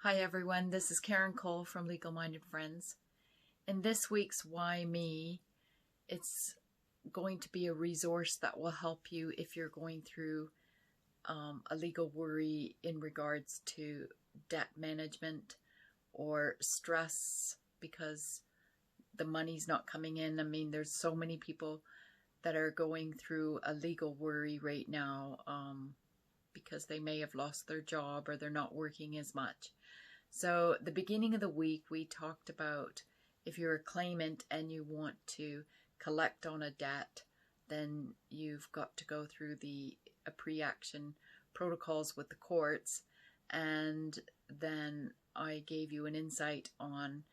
Hi everyone, this is Karen Cole from Legal Minded Friends. In this week's Why Me, it's going to be a resource that will help you if you're going through a legal worry in regards to debt management or stress because the money's not coming in. I mean, there's so many people that are going through a legal worry right now because they may have lost their job or they're not working as much. So the beginning of the week, we talked about if you're a claimant and you want to collect on a debt, then you've got to go through the pre-action protocols with the courts. And then I gave you an insight on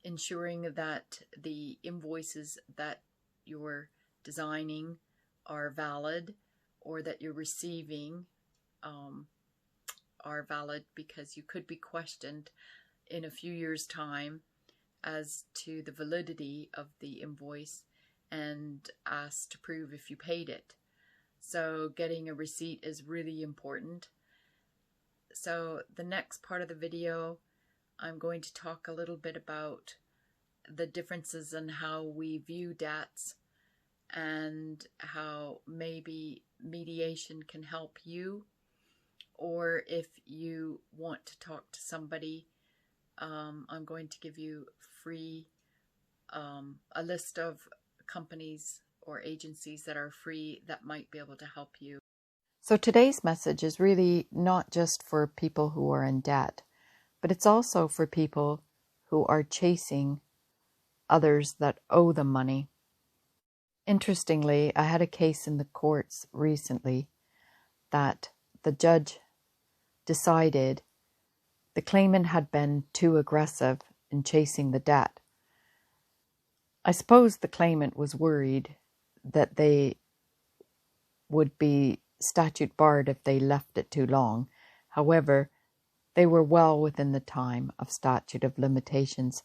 ensuring that the invoices that you're designing are valid or that you're receiving are valid, because you could be questioned in a few years' time as to the validity of the invoice and asked to prove if you paid it. So getting a receipt is really important. So the next part of the video, I'm going to talk a little bit about the differences in how we view debts and how maybe mediation can help you, or if you want to talk to somebody, I'm going to give you free a list of companies or agencies that are free that might be able to help you. So today's message is really not just for people who are in debt, but it's also for people who are chasing others that owe them money. Interestingly, I had a case in the courts recently that the judge decided the claimant had been too aggressive in chasing the debt. I suppose the claimant was worried that they would be statute barred if they left it too long. However, they were well within the time of statute of limitations,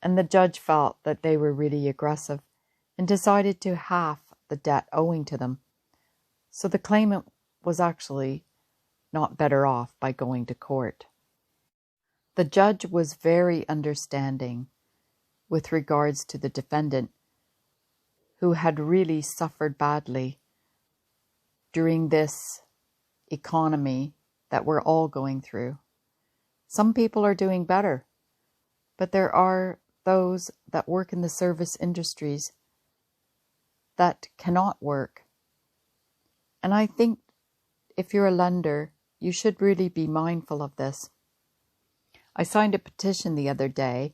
and the judge felt that they were really aggressive and decided to halve the debt owing to them. So the claimant was actually not better off by going to court. The judge was very understanding with regards to the defendant, who had really suffered badly during this economy that we're all going through. Some people are doing better, but there are those that work in the service industries that cannot work. And I think if you're a lender, you should really be mindful of this. I signed a petition the other day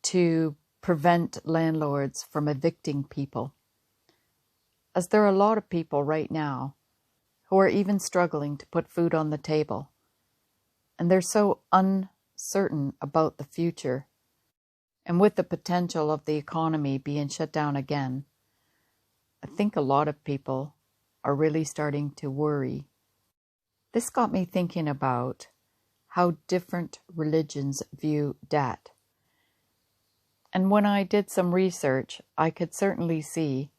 to prevent landlords from evicting people, as there are a lot of people right now who are even struggling to put food on the table, and they're so uncertain about the future. And with the potential of the economy being shut down again, I think a lot of people are really starting to worry. This got me thinking about how different religions view debt. And when I did some research, I could certainly see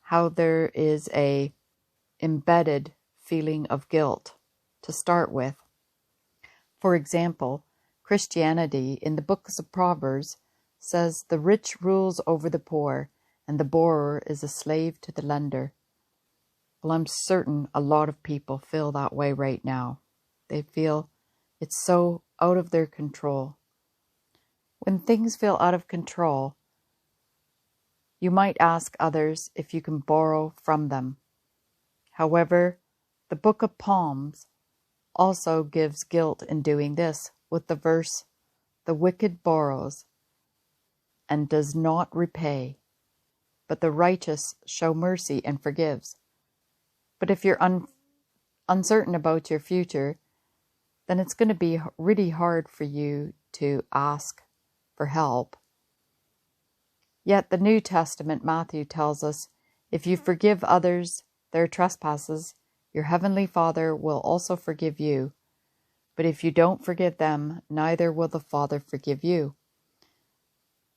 how there is a embedded feeling of guilt to start with. For example, Christianity in the Book of Proverbs says the rich rules over the poor and the borrower is a slave to the lender. Well, I'm certain a lot of people feel that way right now. They feel it's so out of their control. When things feel out of control, you might ask others if you can borrow from them. However, the Book of Proverbs also gives guilt in doing this with the verse, "The wicked borrows and does not repay, but the righteous show mercy and forgives." But if you're uncertain about your future, then it's going to be really hard for you to ask for help. Yet the New Testament, Matthew tells us, if you forgive others their trespasses, your heavenly Father will also forgive you. But if you don't forgive them, neither will the Father forgive you.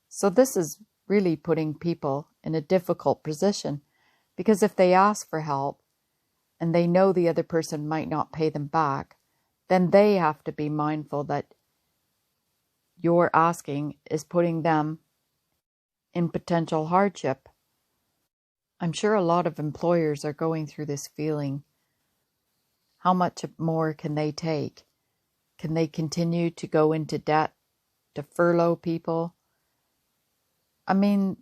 So this is really putting people in a difficult position, because if they ask for help and they know the other person might not pay them back, then they have to be mindful that your asking is putting them in potential hardship. I'm sure a lot of employers are going through this feeling. How much more can they take? Can they continue to go into debt to furlough people? I mean,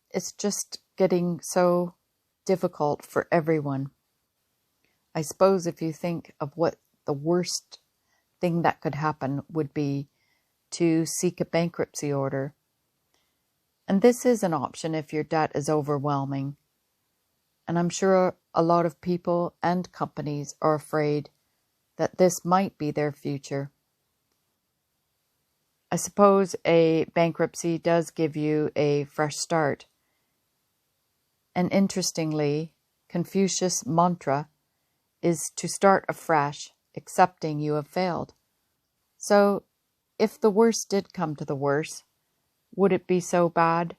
it's just getting so difficult for everyone. I suppose if you think of what the worst thing that could happen would be to seek a bankruptcy order. And this is an option if your debt is overwhelming. And I'm sure a lot of people and companies are afraid that this might be their future. I suppose a bankruptcy does give you a fresh start. And interestingly, Confucius' mantra is to start afresh, accepting you have failed. So, if the worst did come to the worst, would it be so bad?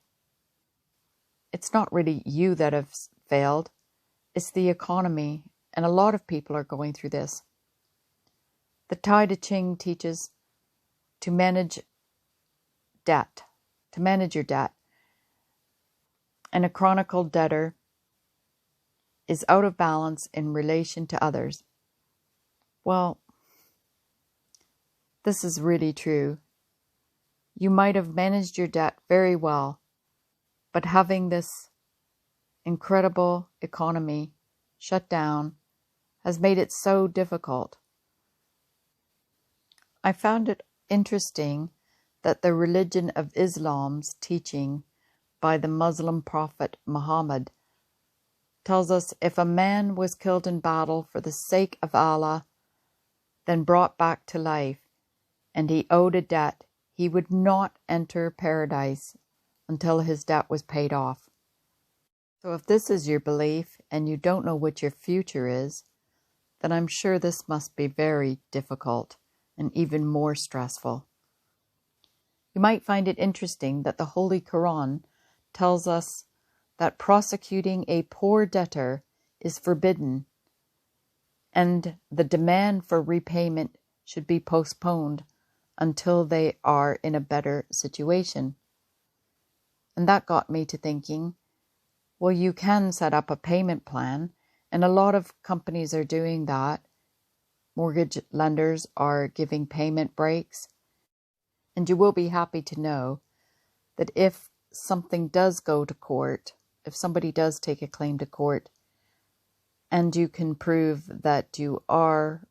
It's not really you that have failed. It's the economy, and a lot of people are going through this. The Tai Te Ching teaches to manage debt, to manage your debt. And a chronicle debtor is out of balance in relation to others. Well, this is really true. You might have managed your debt very well, but having this incredible economy shut down has made it so difficult. I found it interesting that the religion of Islam's teaching by the Muslim prophet Muhammad tells us if a man was killed in battle for the sake of Allah, then brought back to life, and he owed a debt, he would not enter paradise until his debt was paid off. So if this is your belief and you don't know what your future is, then I'm sure this must be very difficult and even more stressful. You might find it interesting that the Holy Quran tells us that prosecuting a poor debtor is forbidden, and the demand for repayment should be postponed until they are in a better situation. And that got me to thinking, well, you can set up a payment plan, and a lot of companies are doing that. Mortgage lenders are giving payment breaks. And you will be happy to know that if something does go to court, if somebody does take a claim to court, and you can prove that you are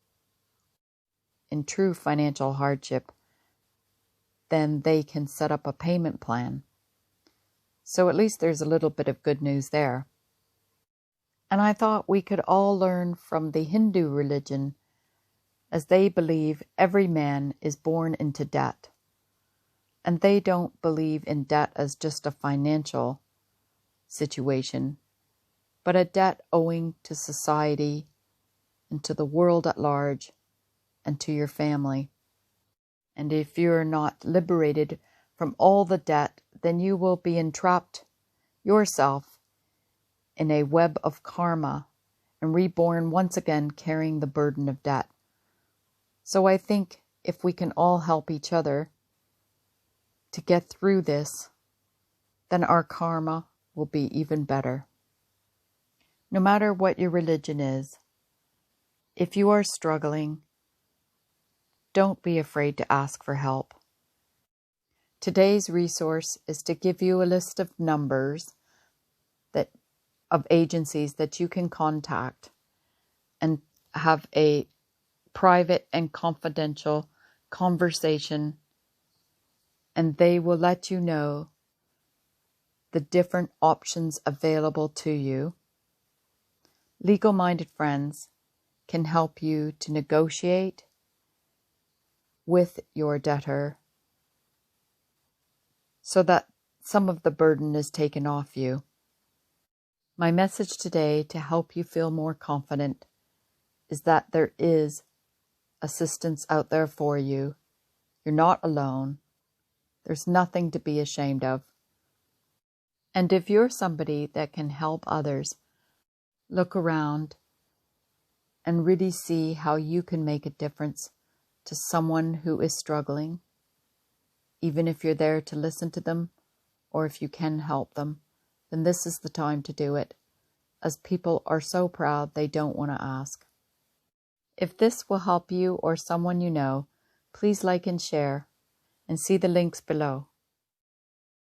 in true financial hardship, then they can set up a payment plan. So at least there's a little bit of good news there. And I thought we could all learn from the Hindu religion, as they believe every man is born into debt. And they don't believe in debt as just a financial situation, but a debt owing to society and to the world at large and to your family. And if you're not liberated from all the debt, then you will be entrapped yourself in a web of karma and reborn once again carrying the burden of debt. So I think if we can all help each other to get through this, then our karma will be even better. No matter what your religion is, if you are struggling, don't be afraid to ask for help. Today's resource is to give you a list of numbers of agencies that you can contact and have a private and confidential conversation, and they will let you know the different options available to you. Legal-minded friends can help you to negotiate with your debtor so that some of the burden is taken off you. My message today to help you feel more confident is that there is assistance out there for you. You're not alone. There's nothing to be ashamed of. And if you're somebody that can help others, look around and really see how you can make a difference to someone who is struggling, even if you're there to listen to them or if you can help them, then this is the time to do it, as people are so proud they don't want to ask. If this will help you or someone you know, please like and share, and see the links below.